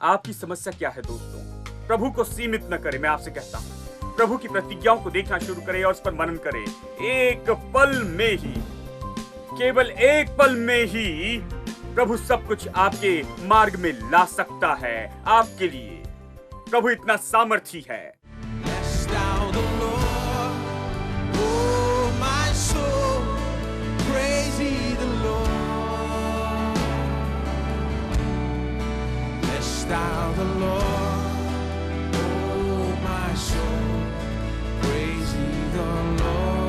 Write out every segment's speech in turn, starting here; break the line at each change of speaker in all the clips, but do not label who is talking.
आपकी समस्या क्या है दोस्तों? प्रभु को सीमित न करें, मैं आपसे कहता हूं। प्रभु की प्रतिज्ञाओं को देखना शुरू करें और उस पर मनन करें। एक पल में ही, केवल एक पल में ही प्रभु सब कुछ आपके मार्ग में ला सकता है आपके लिए। प्रभु इतना सामर्थी है।
Bless thou the Lord, oh my soul, praise ye the Lord. Bless thou the Lord, oh my soul, praise ye the Lord.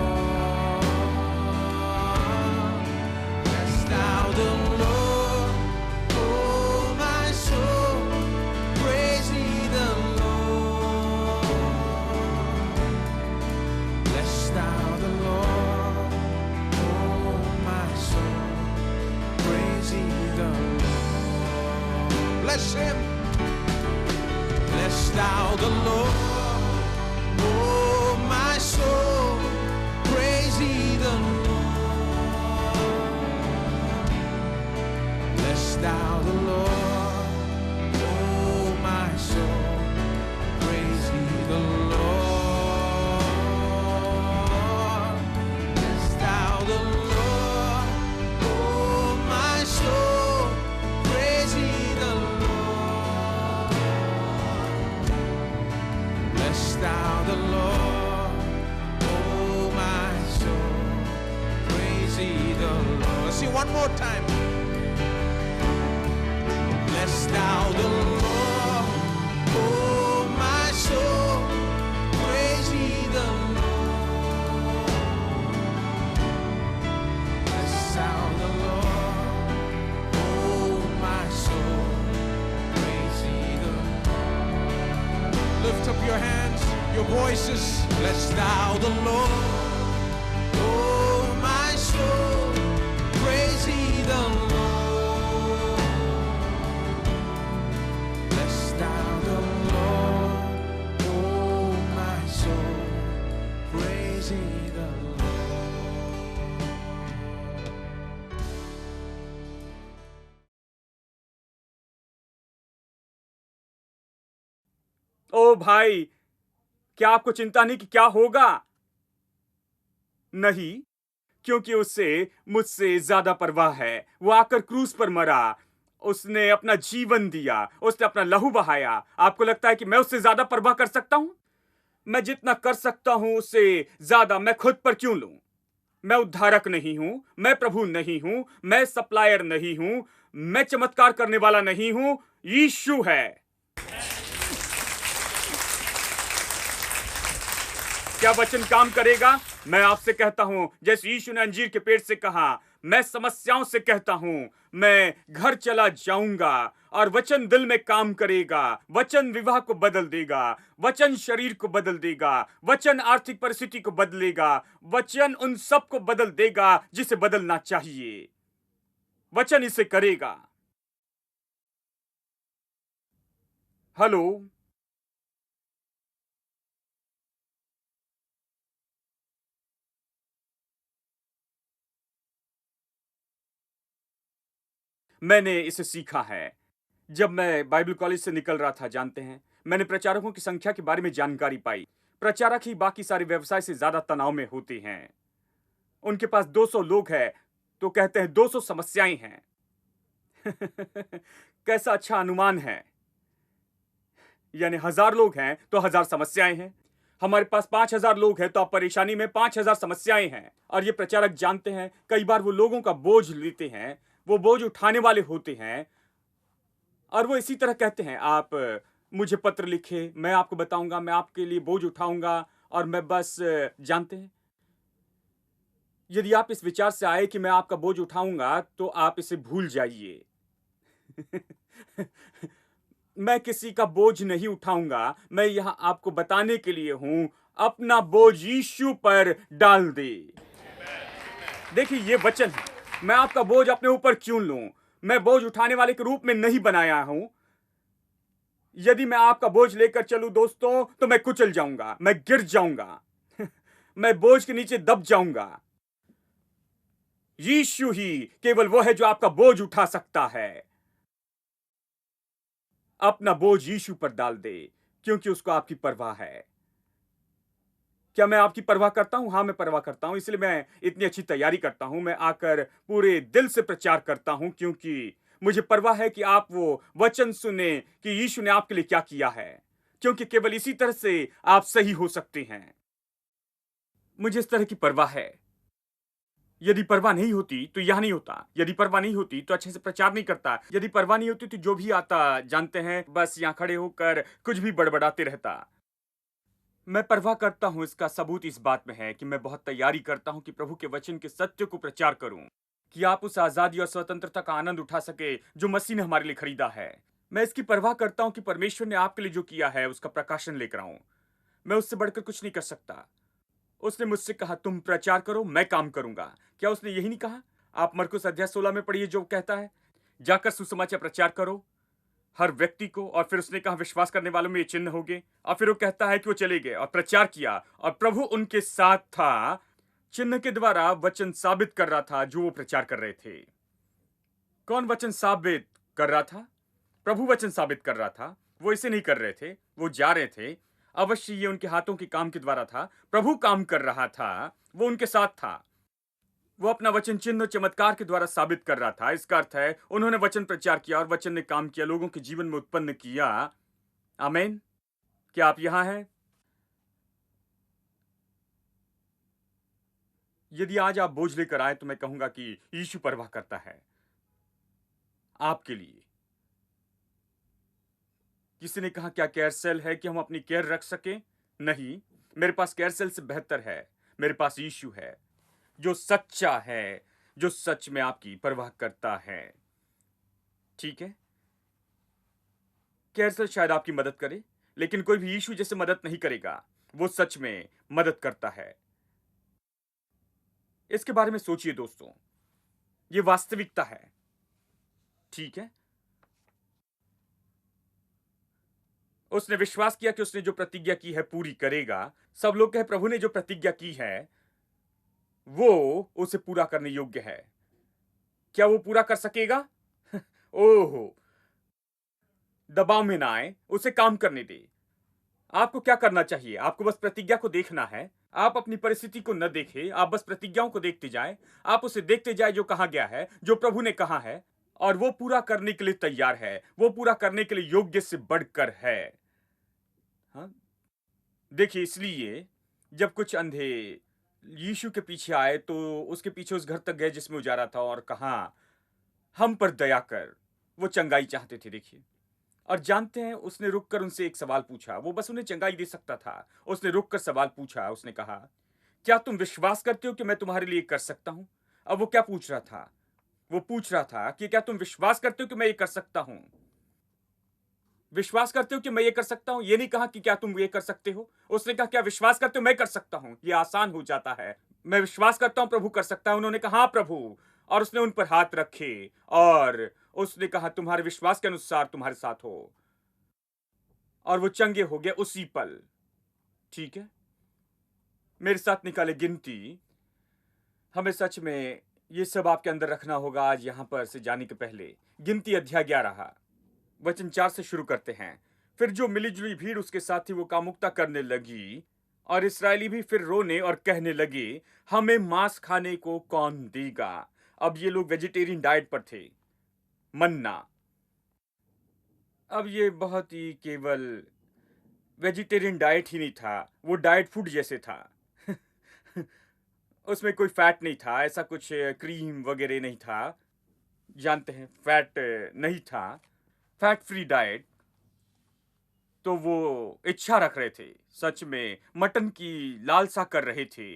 Bless thou the Lord, oh my soul, praise ye the Lord. Bless thou the Lord, oh my soul, praise ye the Lord. Bless him. Bless thou the Lord, oh my soul, praise ye the Lord. Bless thou the Lord, oh my soul, praise ye the Lord. Bless thou the Lord, oh my soul, praise ye the Lord. Bless thou the Lord, oh my soul, praise ye the Lord. Let's see one more time. Bless thou the Lord, oh my soul, praise ye the Lord. Bless thou the Lord, oh my soul, praise ye the Lord. Lift up your hands, your voices. Bless thou the Lord, oh my soul, praise ye the Lord. Bless thou the Lord, oh my soul, praise ye the Lord.
ओ भाई, क्या आपको चिंता नहीं कि क्या होगा? नहीं, क्योंकि उससे मुझसे ज्यादा परवाह है। वो आकर क्रूस पर मरा, उसने अपना जीवन दिया, उसने अपना लहू बहाया। आपको लगता है कि मैं उससे ज्यादा परवाह कर सकता हूं? मैं जितना कर सकता हूं उससे ज्यादा मैं खुद पर क्यों लूं? मैं उद्धारक नहीं हूं, मैं प्रभु नहीं हूं, मैं सप्लायर नहीं हूं, मैं चमत्कार करने वाला नहीं हूं, यीशु है। क्या वचन काम करेगा? मैं आपसे कहता हूं, जैसे यीशु ने अंजीर के पेड़ से कहा, मैं समस्याओं से कहता हूं, मैं घर चला जाऊंगा और वचन दिल में काम करेगा। वचन विवाह को बदल देगा, वचन शरीर को बदल देगा, वचन आर्थिक परिस्थिति को बदलेगा, वचन उन सब को बदल देगा जिसे बदलना चाहिए। वचन इसे करेगा। हेलो, मैंने इसे सीखा है जब मैं बाइबल कॉलेज से निकल रहा था। जानते हैं, मैंने प्रचारकों की संख्या के बारे में जानकारी पाई। प्रचारक ही बाकी सारे व्यवसाय से ज्यादा तनाव में होते हैं। उनके पास 200 लोग हैं तो कहते हैं 200 समस्याएं हैं। कैसा अच्छा अनुमान है। यानी 1000 लोग हैं तो 1000 समस्याएं हैं। हमारे पास 5000 लोग हैं तो आप परेशानी में 5000 समस्याएं हैं। और ये प्रचारक जानते हैं, कई बार वो लोगों का बोझ लेते हैं, वो बोझ उठाने वाले होते हैं और वो इसी तरह कहते हैं, आप मुझे पत्र लिखे, मैं आपको बताऊंगा, मैं आपके लिए बोझ उठाऊंगा और मैं बस जानते हैं, यदि आप इस विचार से आए कि मैं आपका बोझ उठाऊंगा तो आप इसे भूल जाइए। मैं किसी का बोझ नहीं उठाऊंगा, मैं यहां आपको बताने के लिए हूं, अपना बोझ यीशु पर डाल दे। देखिए, ये वचन है। मैं आपका बोझ अपने ऊपर क्यों लूं? मैं बोझ उठाने वाले के रूप में नहीं बनाया हूं। यदि मैं आपका बोझ लेकर चलूं दोस्तों, तो मैं कुचल जाऊंगा, मैं गिर जाऊंगा, मैं बोझ के नीचे दब जाऊंगा। यीशु ही केवल वो है जो आपका बोझ उठा सकता है। अपना बोझ यीशु पर डाल दे, क्योंकि उसको आपकी परवाह है। क्या मैं आपकी परवाह करता हूं? हाँ, मैं परवाह करता हूं, इसलिए मैं इतनी अच्छी तैयारी करता हूं। मैं आकर पूरे दिल से प्रचार करता हूं, क्योंकि मुझे परवाह है कि आप वो वचन सुने कि यीशु ने आपके लिए क्या किया है, क्योंकि केवल इसी तरह से आप सही हो सकते हैं। मुझे इस तरह की परवाह है। यदि परवाह नहीं होती तो यह नहीं होता। यदि परवाह नहीं होती तो अच्छे से प्रचार नहीं करता। यदि परवाह नहीं होती तो जो भी आता, जानते हैं, बस यहां खड़े होकर कुछ भी बड़बड़ाते रहता। मैं परवाह करता हूं, इसका सबूत इस बात में है कि मैं बहुत तैयारी करता हूं कि प्रभु के वचन के सत्य को प्रचार करूं, कि आप उस आजादी और स्वतंत्रता का आनंद उठा सके जो मसीह ने हमारे लिए खरीदा है। मैं इसकी परवाह करता हूं कि परमेश्वर ने आपके लिए जो किया है उसका प्रकाशन लेकर आऊं। मैं उससे बढ़कर कुछ नहीं कर सकता। उसने मुझसे कहा, तुम प्रचार करो, मैं काम करूंगा। क्या उसने यही नहीं कहा? आप मरकुस अध्याय 16 में पढ़िए जो कहता है, जाकर सुसमाचार प्रचार करो हर व्यक्ति को। और फिर उसने कहा, विश्वास करने वालों में ये चिन्ह होंगे। और फिर वो कहता है कि वो चले गए और प्रचार किया और प्रभु उनके साथ था। चिन्ह के द्वारा वचन साबित कर रहा था जो वो प्रचार कर रहे थे। कौन वचन साबित कर रहा था? प्रभु वचन साबित कर रहा था। वो इसे नहीं कर रहे थे, वो जा रहे थे। अवश्य ये उनके हाथों के काम के द्वारा था। प्रभु काम कर रहा था, वो उनके साथ था। वो अपना वचन चिन्ह और चमत्कार के द्वारा साबित कर रहा था। इसका अर्थ है उन्होंने वचन प्रचार किया और वचन ने काम किया, लोगों के जीवन में उत्पन्न किया। आमीन। क्या आप यहां हैं? यदि आज आप बोझ लेकर आए तो मैं कहूंगा कि यीशु परवाह करता है आपके लिए। किसी ने कहा, क्या केयर सेल है कि हम अपनी केयर रख सकें? नहीं, मेरे पास केयर सेल से बेहतर है। मेरे पास यीशु है जो सच्चा है, जो सच में आपकी परवाह करता है। ठीक है, केयर सेल शायद आपकी मदद करे, लेकिन कोई भी यीशु जैसे मदद नहीं करेगा। वो सच में मदद करता है। इसके बारे में सोचिए दोस्तों, ये वास्तविकता है। ठीक है, उसने विश्वास किया कि उसने जो प्रतिज्ञा की है पूरी करेगा। सब लोग कहे, प्रभु ने जो प्रतिज्ञा की है वो उसे पूरा करने योग्य है। क्या वो पूरा कर सकेगा? ओहो, दबाव में ना आए, उसे काम करने दे। आपको क्या करना चाहिए? आपको बस प्रतिज्ञा को देखना है। आप अपनी परिस्थिति को न देखें, आप बस प्रतिज्ञाओं को देखते जाएं। आप उसे देखते जाएं जो कहा गया है, जो प्रभु ने कहा है, और वो पूरा करने के लिए तैयार है। वो पूरा करने के लिए योग्य से बढ़कर है। हाँ? देखिए, इसलिए जब कुछ अंधे यीशु के पीछे आए तो उसके पीछे उस घर तक गए जिसमें उजारा था और कहा, हम पर दया कर। वो चंगाई चाहते थे, देखिए। और जानते हैं, उसने रुककर उनसे एक सवाल पूछा। वो बस उन्हें चंगाई दे सकता था। उसने रुककर सवाल पूछा। उसने कहा, क्या तुम विश्वास करते हो कि मैं तुम्हारे लिए कर सकता हूं? अब वो क्या पूछ रहा था? वो पूछ रहा था कि क्या तुम विश्वास करते हो कि मैं ये कर सकता हूं? विश्वास करते हो कि मैं ये कर सकता हूं? ये नहीं कहा कि क्या तुम ये कर सकते हो। उसने कहा, क्या विश्वास करते हो मैं कर सकता हूं? ये आसान हो जाता है। मैं विश्वास करता हूं प्रभु कर सकता है। उन्होंने कहा, हाँ प्रभु। और उसने उन पर हाथ रखे और उसने कहा, तुम्हारे विश्वास के अनुसार तुम्हारे साथ हो। और वो चंगे हो गए उसी पल। ठीक है, मेरे साथ निकाले गिनती। हमें सच में ये सब आपके अंदर रखना होगा आज यहां पर से जाने के पहले। गिनती अध्याय 11 वचन 4 से शुरू करते हैं। फिर जो मिलीजुली भीड़ उसके साथ थी वो कामुकता करने लगी और इसराइली भी फिर रोने और कहने लगे, हमें मांस खाने को कौन देगा? अब ये लोग वेजिटेरियन डाइट पर थे। मन्ना, अब ये बहुत ही केवल वेजिटेरियन डाइट ही नहीं था, वो डाइट फूड जैसे था। उसमें कोई फैट नहीं था, ऐसा कुछ क्रीम वगैरह नहीं था। जानते हैं, फैट नहीं था, फैट फ्री डाइट। तो वो इच्छा रख रहे थे, सच में मटन की लालसा कर रहे थे।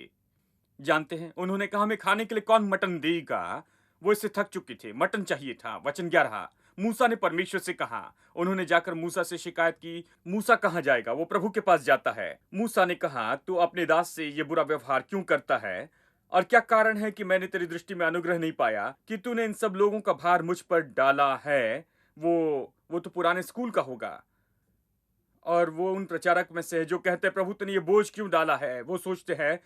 जानते हैं, उन्होंने कहा, हमें खाने के लिए कौन मटन देगा? वो इससे थक चुके थे, मटन चाहिए था। वचन 11, मूसा ने परमेश्वर से कहा। उन्होंने जाकर मूसा से शिकायत की। मूसा कहाँ जाएगा? वो प्रभु के पास जाता है। मूसा ने कहा, तू अपने दास से ये बुरा व्यवहार क्यों करता है? और क्या कारण है कि मैंने तेरी दृष्टि में अनुग्रह नहीं पाया कि तूने इन सब लोगों का भार मुझ पर डाला है? वो तो पुराने स्कूल का होगा। और वो उन प्रचारक में से है जो कहते हैं, प्रभु तूने ये बोझ क्यों डाला है? वो सोचते हैं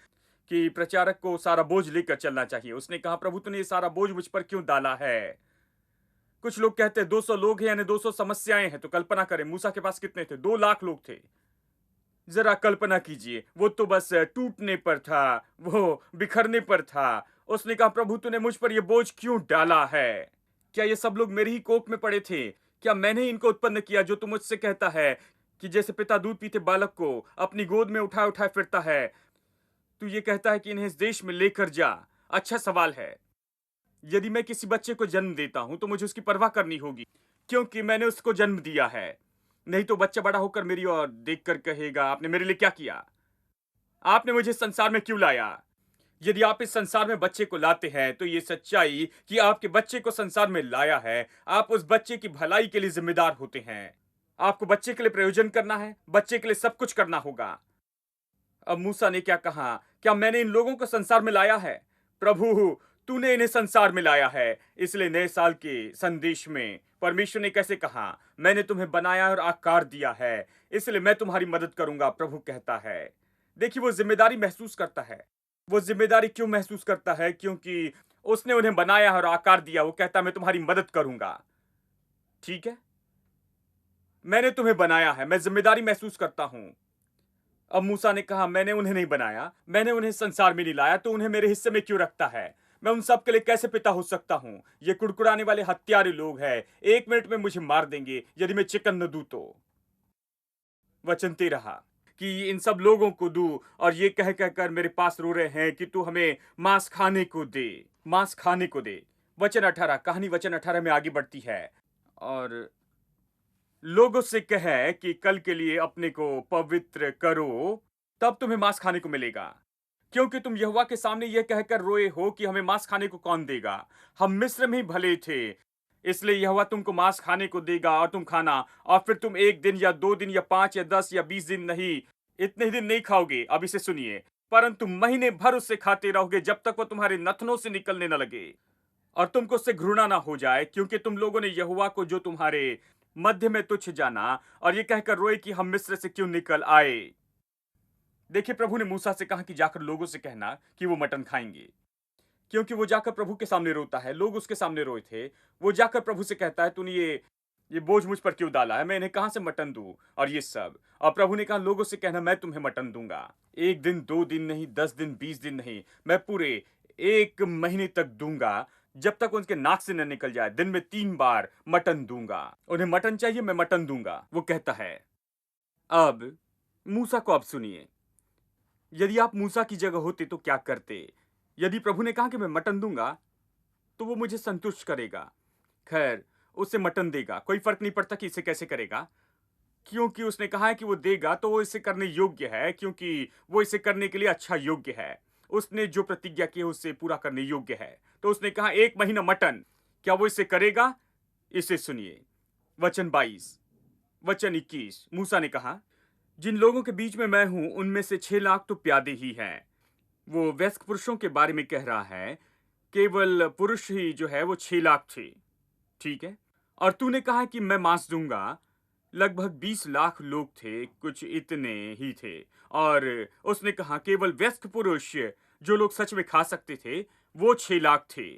कि प्रचारक को सारा बोझ लेकर चलना चाहिए। उसने कहा, प्रभु तूने ये सारा बोझ मुझ पर क्यों डाला है? कुछ लोग कहते हैं 200 लोग हैं यानी 200 समस्याएं हैं। तो कल्पना करें मूसा के पास कितने थे? 2 लाख लोग थे। जरा कल्पना कीजिए, वो तो बस टूटने पर था, वो बिखरने पर था। उसने कहा प्रभु तूने मुझ पर ये बोझ क्यों डाला है? क्या ये सब लोग मेरी ही कोख में पड़े थे? क्या मैंने इनको उत्पन्न किया? जो तू मुझसे कहता है कि जैसे पिता दूध पीते बालक को अपनी गोद में उठाए उठाए फिरता है, तू ये कहता है कि इन्हें इस देश में लेकर जा। अच्छा सवाल है। यदि मैं किसी बच्चे को जन्म देता हूं तो मुझे उसकी परवाह करनी होगी, क्योंकि मैंने उसको जन्म दिया है। नहीं तो बच्चा बड़ा होकर मेरी ओर देखकर कहेगा आपने मेरे लिए क्या किया? आपने मुझे संसार में क्यों लाया? यदि आप इस संसार में बच्चे को लाते हैं तो ये सच्चाई कि आपके बच्चे को संसार में लाया है, आप उस बच्चे की भलाई के लिए जिम्मेदार होते हैं। आपको बच्चे के लिए प्रयोजन करना है, बच्चे के लिए सब कुछ करना होगा। अब मूसा ने क्या कहा? क्या मैंने इन लोगों को संसार में लाया है? प्रभु तूने इन्हें संसार में लाया है। इसलिए नए साल के संदेश में परमेश्वर ने कैसे कहा, मैंने तुम्हें बनाया और आकार दिया है, इसलिए मैं तुम्हारी मदद करूंगा, प्रभु कहता है। देखिए वो जिम्मेदारी महसूस करता है। वो जिम्मेदारी क्यों महसूस करता है? क्योंकि उसने उन्हें बनाया और आकार दिया। वो कहता है मैं तुम्हारी मदद करूंगा। ठीक है, मैंने तुम्हें बनाया है, मैं जिम्मेदारी महसूस करता हूं। अब मूसा ने कहा मैंने उन्हें नहीं बनाया, मैंने उन्हें संसार में नहीं लाया, तो उन्हें मेरे हिस्से में क्यों रखता है? मैं उन सब के लिए कैसे पिता हो सकता हूं? ये कुड़कुड़ाने वाले हत्यारे लोग हैं, 1 मिनट में मुझे मार देंगे यदि मैं चिकन न दूं तो। वचन 13 कि इन सब लोगों को दूं और ये कह कहकर मेरे पास रो रहे हैं कि तू हमें मांस खाने को दे, मांस खाने को दे। वचन 18, कहानी वचन 18 में आगे बढ़ती है और लोगों से कहे कि कल के लिए अपने को पवित्र करो, तब तुम्हें मांस खाने को मिलेगा। क्योंकि तुम यहोवा के सामने यह कहकर रोए हो कि हमें मांस खाने को कौन देगा? हम मिस्र में ही भले थे, इसलिए यहोवा तुमको मांस खाने को देगा और तुम खाना। और फिर तुम 1 दिन या 2 दिन या 5 या 10 या 20 दिन नहीं, इतने ही दिन नहीं खाओगे। अब इसे सुनिए, परंतु महीने भर उससे खाते रहोगे जब तक वो तुम्हारे नथनों से निकलने न लगे और तुमको उससे घृणा ना हो जाए, क्योंकि तुम लोगों ने यहोवा को जो तुम्हारे मध्य में तुच्छ जाना और ये कहकर रोए कि हम मिस्र से क्यों निकल आए। देखिए प्रभु ने मूसा से कहा कि जाकर लोगों से कहना कि वो मटन खाएंगे, क्योंकि वो जाकर प्रभु के सामने रोता है। लोग उसके सामने रोए थे। वो जाकर प्रभु से कहता है तूने ये बोझ मुझ पर क्यों डाला है? मैं इन्हें कहां से मटन दूं और ये सब। और प्रभु ने कहा लोगों से कहना मैं तुम्हें मटन दूंगा। 1 दिन 2 दिन नहीं, 10 दिन 20 दिन नहीं, मैं पूरे 1 महीने तक दूंगा, जब तक उनके नाक से न निकल जाए। दिन में 3 बार मटन दूंगा। उन्हें मटन चाहिए, मैं मटन दूंगा, वो कहता है। अब मूसा को अब सुनिए, यदि आप मूसा की जगह होते तो क्या करते? यदि प्रभु ने कहा कि मैं मटन दूंगा तो वो मुझे संतुष्ट करेगा, खैर उसे मटन देगा, कोई फर्क नहीं पड़ता कि इसे कैसे करेगा, क्योंकि उसने कहा है कि वो देगा तो वो इसे करने योग्य है, क्योंकि वो इसे करने के लिए अच्छा योग्य है। उसने जो प्रतिज्ञा की है उससे पूरा करने योग्य है। तो उसने कहा 1 महीना मटन, क्या वो इसे करेगा? इसे सुनिए, वचन 22, वचन 21। मूसा ने कहा जिन लोगों के बीच में मैं हूं उनमें से 6 लाख तो प्यादे ही हैं। वो वयस्क पुरुषों के बारे में कह रहा है, केवल पुरुष ही जो है वो 6 लाख थे। ठीक है, और तूने कहा कि मैं मांस दूंगा। लगभग 20 लाख लोग थे, कुछ इतने ही थे। और उसने कहा केवल वयस्क पुरुष जो लोग सच में खा सकते थे वो 6 लाख थे।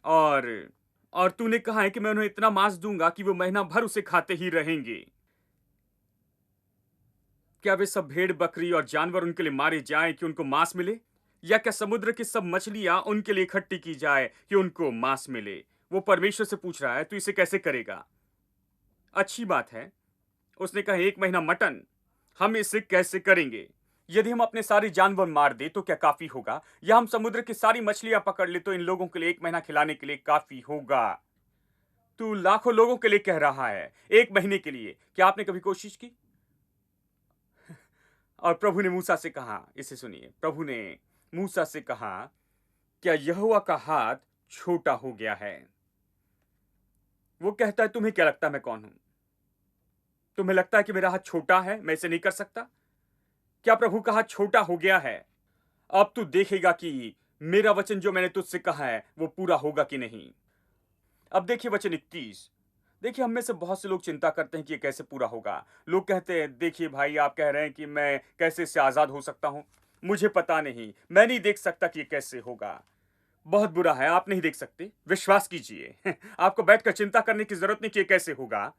और तूने कहा है कि मैं उन्हें इतना मांस दूंगा कि वो महीना भर उसे खाते ही रहेंगे। क्या वे सब भेड़ बकरी और जानवर उनके लिए मारे जाएं कि उनको मांस मिले, या क्या समुद्र की सब मछलियां उनके लिए इकट्ठी की जाए कि उनको मांस मिले? वो परमेश्वर से पूछ रहा है तू इसे कैसे करेगा? अच्छी बात है। उसने कहा 1 महीना मटन, हम इसे कैसे करेंगे? यदि हम अपने सारे जानवर मार दे तो क्या काफी होगा, या हम समुद्र की सारी मछलियां पकड़ ले तो इन लोगों के लिए 1 महीना खिलाने के लिए काफी होगा? तू लाखों लोगों के लिए कह रहा है 1 महीने के लिए, क्या आपने कभी कोशिश की? और प्रभु ने मूसा से कहा, इसे सुनिए, प्रभु ने मूसा से कहा क्या यहोवा का हाथ छोटा हो गया है? वो कहता है तुम्हें क्या लगता है मैं कौन हूं? तुम्हें लगता है कि मेरा हाथ छोटा है, मैं इसे नहीं कर सकता? क्या प्रभु का हाथ छोटा हो गया है? अब तू देखेगा कि मेरा वचन जो मैंने तुझसे कहा है वो पूरा होगा कि नहीं। अब देखिए वचन 21। देखिए हम में से बहुत से लोग चिंता करते हैं कि ये कैसे पूरा होगा। लोग कहते हैं देखिए भाई आप कह रहे हैं कि मैं कैसे इससे आजाद हो सकता हूं, मुझे पता नहीं, मैं नहीं देख सकता कि ये कैसे होगा। बहुत बुरा है, आप नहीं देख सकते। विश्वास कीजिए। आपको बैठकर चिंता करने की जरूरत नहीं कि ये कैसे होगा।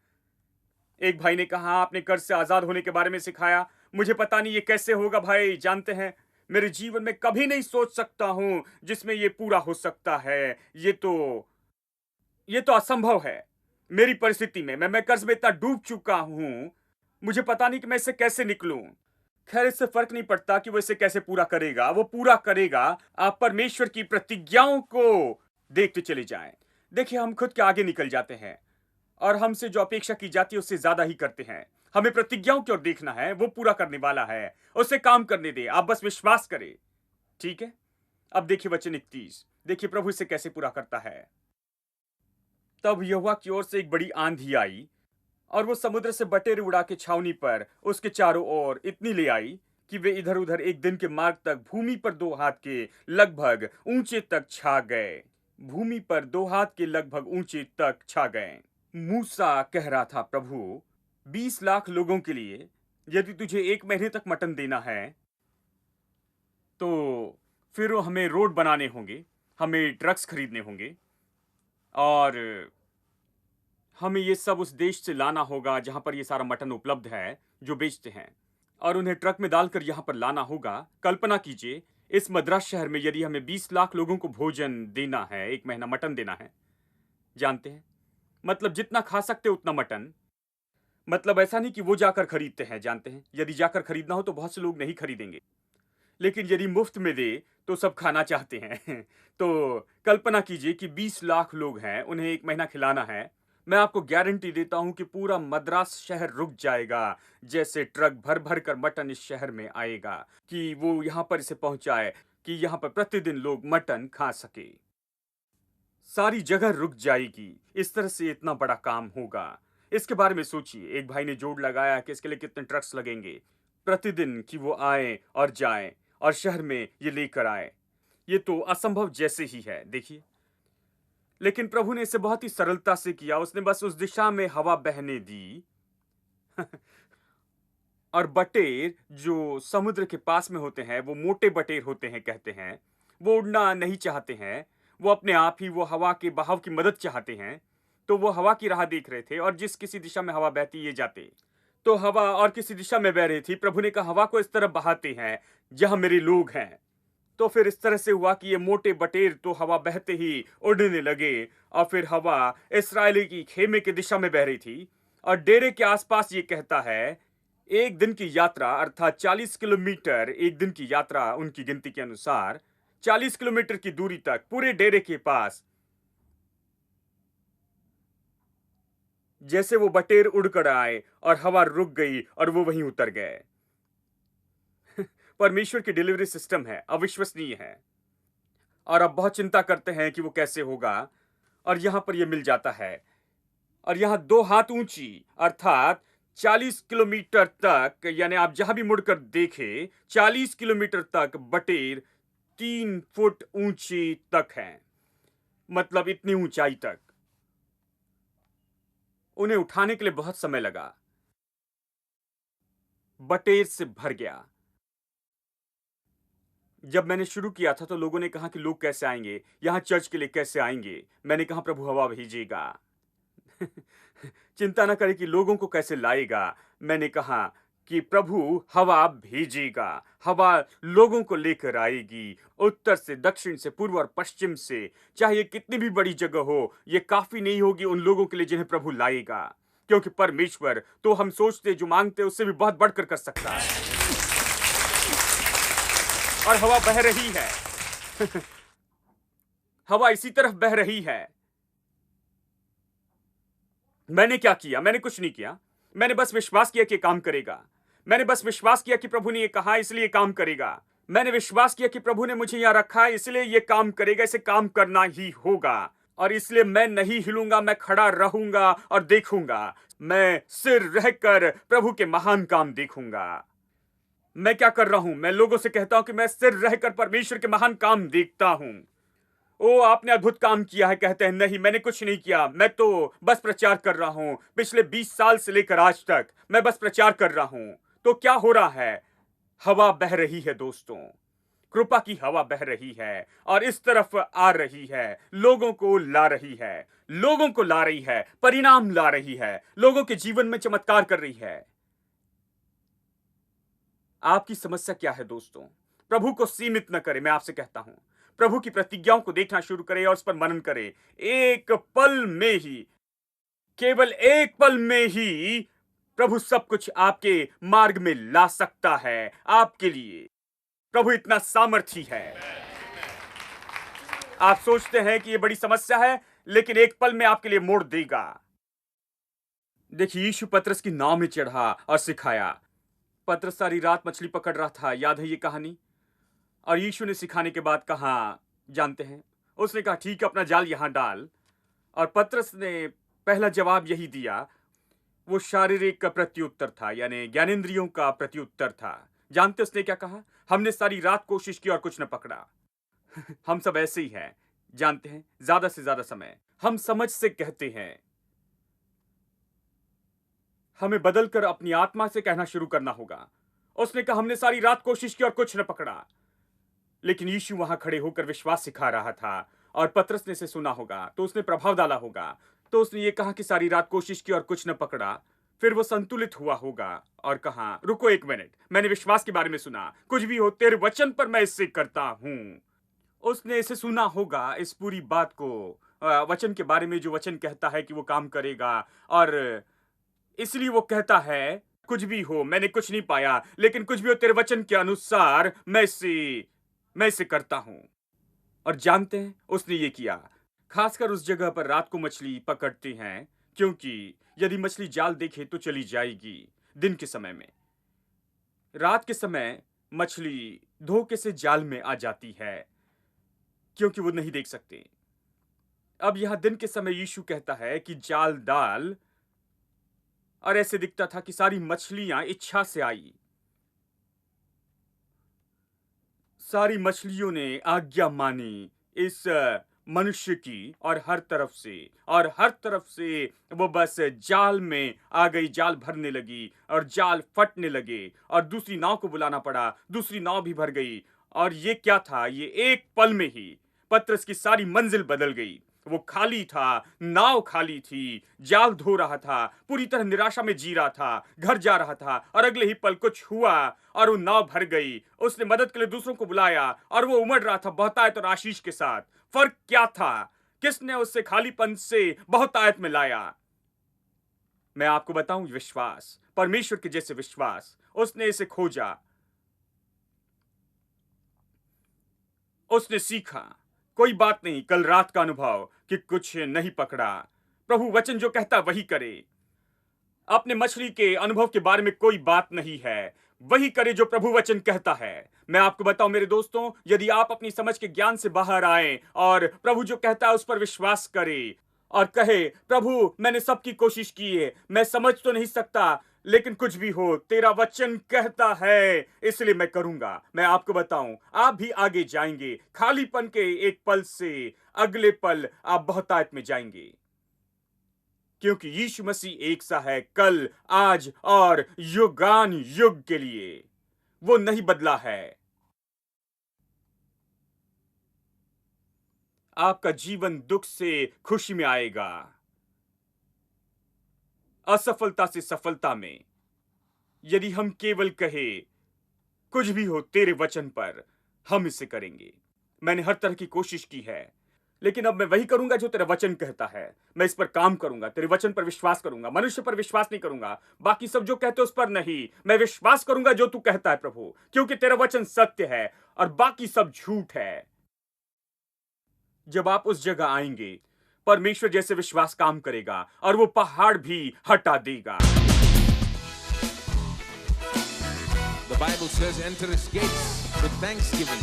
एक भाई ने कहा, आपने कर्ज से आजाद होने के बारे में सिखाया। मुझे पता नहीं ये कैसे होगा भाई। जानते हैं, मेरे जीवन में कभी नहीं सोच सकता हूं जिसमें ये पूरा हो सकता है। ये तो असंभव है। मेरी परिस्थिति में मैं कर्ज में इतना डूब चुका हूं, मुझे पता नहीं कि मैं इससे कैसे निकलूं। खैर, इससे फर्क नहीं पड़ता कि वो इसे कैसे पूरा करेगा, वो पूरा करेगा। आप परमेश्वर की प्रतिज्ञाओं को देखते चले जाएं। देखिए, हम खुद के आगे निकल जाते हैं और हमसे जो अपेक्षा की जाती है उससे ज्यादा ही करते हैं। हमें प्रतिज्ञाओं की ओर देखना है, वो पूरा करने वाला है। उसे काम करने दे, आप बस विश्वास करें। ठीक है। अब देखिए वचन 31, देखिए प्रभु इसे कैसे पूरा करता है। तब यहोवा की ओर से एक बड़ी आंधी आई और वो समुद्र से बटेर उड़ा के छावनी पर उसके चारों ओर इतनी ले आई कि वे इधर उधर एक दिन के मार्ग तक भूमि पर 2 हाथ के लगभग ऊंचे तक छा गए। भूमि पर 2 हाथ के लगभग ऊंचे तक छा गए। मूसा कह रहा था, प्रभु 20 लाख लोगों के लिए यदि तुझे 1 महीने तक मटन देना है तो फिर हमें रोड बनाने होंगे, हमें ट्रक्स खरीदने होंगे और हमें ये सब उस देश से लाना होगा जहां पर ये सारा मटन उपलब्ध है जो बेचते हैं, और उन्हें ट्रक में डालकर यहां पर लाना होगा। कल्पना कीजिए, इस मद्रास शहर में यदि हमें 20 लाख लोगों को भोजन देना है, 1 महीना मटन देना है, जानते हैं, मतलब जितना खा सकते उतना मटन। मतलब ऐसा नहीं कि वो जाकर खरीदते हैं, जानते हैं, यदि जाकर खरीदना हो तो बहुत से लोग नहीं खरीदेंगे, लेकिन यदि मुफ्त में दे तो सब खाना चाहते हैं। तो कल्पना कीजिए कि 20 लाख लोग हैं, उन्हें 1 महीना खिलाना है। मैं आपको गारंटी देता हूं कि पूरा मद्रास शहर रुक जाएगा जैसे ट्रक भर भर कर मटन इस शहर में आएगा कि वो यहां पर इसे पहुंचाए कि यहां पर प्रतिदिन लोग मटन खा सके। सारी जगह रुक जाएगी। इस तरह से इतना बड़ा काम होगा। इसके बारे में सोचिए। एक भाई ने जोड़ लगाया कि इसके लिए कितने ट्रक्स लगेंगे प्रतिदिन कि वो आए और जाएं और शहर में ये लेकर आए। ये तो असंभव जैसे ही है, देखिए। लेकिन प्रभु ने इसे बहुत ही सरलता से किया। उसने बस उस दिशा में हवा बहने दी। और बटेर जो समुद्र के पास में होते हैं, वो मोटे बटेर होते हैं, कहते हैं। वो उड़ना नहीं चाहते हैं, वो अपने आप ही वो हवा के बहाव की मदद चाहते हैं। तो वो हवा की राह देख रहे थे और जिस किसी दिशा में हवा बहती ये जाते। तो हवा और किसी दिशा में बह रही थी। प्रभु ने कहा, हवा को इस तरफ बहाते हैं जहां मेरे लोग हैं। तो फिर इस तरह से हुआ कि ये मोटे बटेर तो हवा बहते ही उड़ने लगे और फिर हवा इस्राएली की खेमे की दिशा में बह रही थी। और डेरे के आसपास ये कहता है, एक दिन की यात्रा अर्थात 40 किलोमीटर, एक दिन की यात्रा उनकी गिनती के अनुसार 40 किलोमीटर की दूरी तक पूरे डेरे के पास जैसे वो बटेर उड़कर आए और हवा रुक गई और वो वहीं उतर गए। परमेश्वर की डिलीवरी सिस्टम है, अविश्वसनीय है। और अब बहुत चिंता करते हैं कि वो कैसे होगा, और यहां पर ये मिल जाता है। और यहां 2 हाथ ऊंची अर्थात 40 किलोमीटर तक, यानी आप जहां भी मुड़कर देखें 40 किलोमीटर तक बटेर 3 फुट ऊंची तक हैं। मतलब इतनी ऊंचाई तक। उन्हें उठाने के लिए बहुत समय लगा। बटेर से भर गया। जब मैंने शुरू किया था तो लोगों ने कहा कि लोग कैसे आएंगे यहां, चर्च के लिए कैसे आएंगे। मैंने कहा, प्रभु हवा भेजेगा। चिंता न करें कि लोगों को कैसे लाएगा। मैंने कहा कि प्रभु हवा भेजेगा, हवा लोगों को लेकर आएगी, उत्तर से, दक्षिण से, पूर्व और पश्चिम से। चाहे ये कितनी भी बड़ी जगह हो, ये काफी नहीं होगी उन लोगों के लिए जिन्हें प्रभु लाएगा, क्योंकि परमेश्वर तो हम सोचते जो मांगते उससे भी बहुत बढ़कर कर सकता है। और हवा बह रही है। हवा इसी तरफ बह रही है। मैंने क्या किया? मैंने कुछ नहीं किया। मैंने बस विश्वास किया कि काम करेगा। मैंने बस विश्वास किया कि प्रभु ने ये कहा इसलिए काम करेगा। मैंने विश्वास किया कि प्रभु ने मुझे यहां रखा है इसलिए ये काम करेगा, इसे काम करना ही होगा। और इसलिए मैं नहीं हिलूंगा, मैं खड़ा रहूंगा और देखूंगा। मैं सिर रहकर प्रभु के महान काम देखूंगा। मैं क्या कर रहा हूं? मैं लोगों से कहता हूं कि मैं सिर रहकर परमेश्वर के महान काम देखता हूं। ओ, आपने अद्भुत काम किया है। कहते हैं, नहीं, मैंने कुछ नहीं किया, मैं तो बस प्रचार कर रहा हूं। पिछले 20 साल से लेकर आज तक मैं बस प्रचार कर रहा हूं। तो क्या हो रहा है? हवा बह रही है दोस्तों। कृपा की हवा बह रही है और इस तरफ आ रही है, लोगों को ला रही है, लोगों को ला रही है, परिणाम ला रही है, लोगों के जीवन में चमत्कार कर रही है। आपकी समस्या क्या है दोस्तों? प्रभु को सीमित न करें। मैं आपसे कहता हूं, प्रभु की प्रतिज्ञाओं को देखना शुरू करें और उस पर मनन करें। एक पल में ही, केवल एक पल में ही प्रभु सब कुछ आपके मार्ग में ला सकता है आपके लिए। प्रभु इतना सामर्थी है। आप सोचते हैं कि यह बड़ी समस्या है, लेकिन एक पल में आपके लिए मोड़ देगा। देखिए, यीशु पतरस की नाव में चढ़ा और सिखाया। पतरस सारी रात मछली पकड़ रहा था, याद है ये कहानी? और यीशु ने सिखाने के बाद कहा, जानते हैं, उसने कहा ठीक है, अपना जाल यहां डाल। और पतरस ने पहला जवाब यही दिया। वो शारीरिक प्रत्युत्तर था, यानी ज्ञानेंद्रियों का प्रत्युत्तर था। जानते उसने क्या कहा? हमने सारी रात कोशिश की और कुछ न पकड़ा। हम सब ऐसे ही हैं, जानते हैं, ज्यादा से ज्यादा समय हम समझ से कहते हैं। हमें बदलकर अपनी आत्मा से कहना शुरू करना होगा। उसने कहा हमने सारी रात कोशिश की और कुछ न पकड़ा। लेकिन यीशु वहां खड़े होकर विश्वास सिखा रहा था और पतरस ने इसे सुना होगा, तो उसने प्रभाव डाला होगा। तो उसने ये कहा कि सारी रात कोशिश की और कुछ न पकड़ा। फिर वो संतुलित हुआ होगा और कहा, रुको एक मिनट, मैंने विश्वास के बारे में सुना, कुछ भी हो तेरे वचन पर मैं इससे करता हूं। उसने इसे सुना होगा, इस पूरी बात को, वचन के बारे में, जो वचन कहता है कि वो काम करेगा। और इसलिए वो कहता है, कुछ भी हो, मैंने कुछ नहीं पाया, लेकिन कुछ भी हो तेरे वचन के अनुसार मैं इसे करता हूं। और जानते हैं उसने ये किया। खासकर उस जगह पर रात को मछली पकड़ते हैं, क्योंकि यदि मछली जाल देखे तो चली जाएगी। दिन के समय में, रात के समय मछली धोखे से जाल में आ जाती है, क्योंकि वो नहीं देख सकते। अब यहां दिन के समय यीशु कहता है कि जाल डाल, और ऐसे दिखता था कि सारी मछलियां इच्छा से आई। सारी मछलियों ने आज्ञा मानी इस मनुष्य की, और हर तरफ से वो बस जाल में आ गई, जाल भरने लगी और जाल फटने लगे और दूसरी नाव को बुलाना पड़ा, दूसरी नाव भी भर गई। और ये क्या था? ये एक पल में ही पतरस की सारी मंजिल बदल गई। वो खाली था, नाव खाली थी, जाल धो रहा था, पूरी तरह निराशा में जी रहा था, घर जा रहा था, और अगले ही पल कुछ हुआ और वो नाव भर गई। उसने मदद के लिए दूसरों को बुलाया और वो उमड़ रहा था बहुतायत और आशीष के साथ। फर्क क्या था? किसने उससे खालीपन से बहुतायत में लाया? मैं आपको बताऊं, विश्वास, परमेश्वर के जैसे विश्वास। उसने इसे खोजा, उसने सीखा। कोई बात नहीं, कल रात का अनुभव कि कुछ नहीं पकड़ा, प्रभु वचन जो कहता वही करे। अपने मछली के अनुभव के बारे में कोई बात नहीं है, वही करे जो प्रभु वचन कहता है। मैं आपको बताऊं मेरे दोस्तों, यदि आप अपनी समझ के ज्ञान से बाहर आए और प्रभु जो कहता है उस पर विश्वास करें और कहे, प्रभु मैंने सबकी कोशिश की है, मैं समझ तो नहीं सकता, लेकिन कुछ भी हो तेरा वचन कहता है, इसलिए मैं करूंगा। मैं आपको बताऊं, आप भी आगे जाएंगे। खालीपन के एक पल से अगले पल आप बहुतायत में जाएंगे, क्योंकि यीशु मसीह एक सा है, कल, आज और युगान युग के लिए। वो नहीं बदला है। आपका जीवन दुख से खुशी में आएगा, असफलता से सफलता में, यदि हम केवल कहे कुछ भी हो तेरे वचन पर, हम इसे करेंगे। मैंने हर तरह की कोशिश की है, लेकिन अब मैं वही करूंगा जो तेरा वचन कहता है। मैं इस पर काम करूंगा, तेरे वचन पर विश्वास करूंगा, मनुष्य पर विश्वास नहीं करूंगा, बाकी सब जो कहते उस पर नहीं। मैं विश्वास करूंगा जो तू कहता है प्रभु, क्योंकि तेरा वचन सत्य है और बाकी सब झूठ है। जब आप उस जगह आएंगे, परमेश्वर जैसे विश्वास काम करेगा और वो पहाड़ भी हटा देगा।
The Bible says, enter his gates with thanksgiving.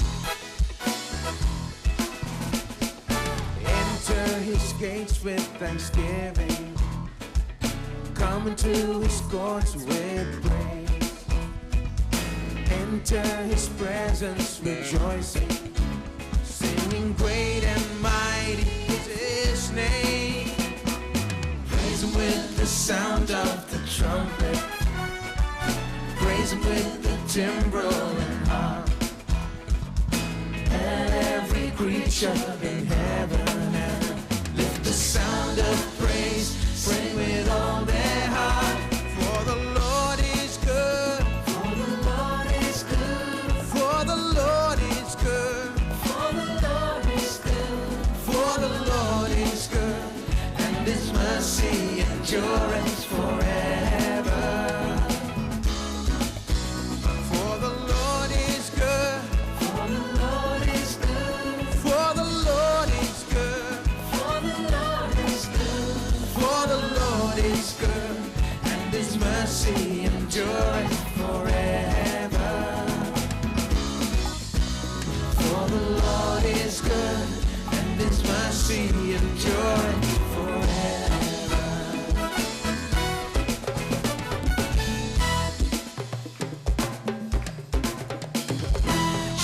Enter his gates with thanksgiving. Come into his courts with praise. Enter his presence rejoicing. Singing great and mighty is his name. Praise him with the sound of the trumpet. Praise him with the timbrel and harp. worship in heaven and lift the sound of praise, sing with all their heart. For the Lord is good. For the Lord is good. For the Lord is good. For the Lord is good. For the Lord is good, and His mercy endureth forever. For the Lord is good. For the Lord is good. For the Lord is good. For the Lord is good. For the Lord is good, and His mercy endureth forever. For the Lord is good, and His mercy endureth forever.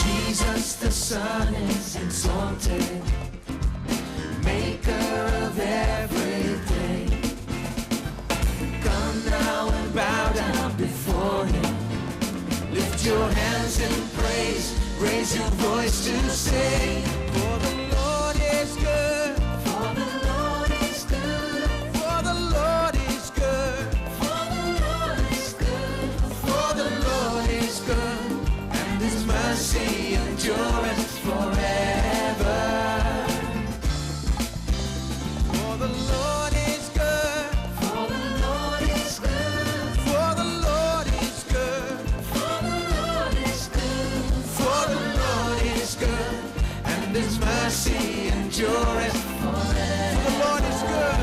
Jesus the Son is exalted, maker of everything. Come now and bow down before Him. Lift your hands in praise, raise your voice to sing. For the Lord is good. For the Lord is good. For the Lord is good. For the Lord is good. For the Lord is good, and His mercy endureth forever. For the Lord is good. For the Lord is good. For the Lord is good. For the Lord is good. For the Lord is good, and His mercy endureth forever. For the Lord is good.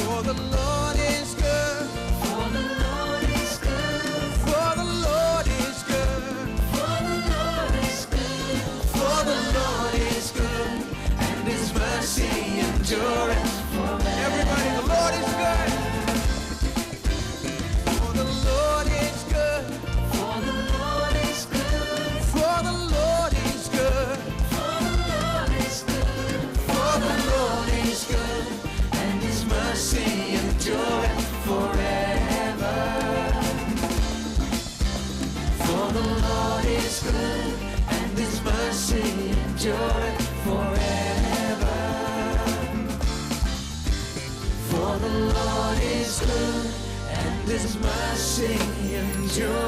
For the Lord is good. For the Lord is good. For the Lord is good. For the Lord is good. For the Lord is good, and His mercy endureth forever. Everybody, the Lord is good. For the Lord is good. For the Lord is good. For the Lord is good. For the Lord is good. For the Lord is good, and His mercy endureth forever. For the Lord is good, and His mercy endureth forever. For the Lord is good, and His mercy endureth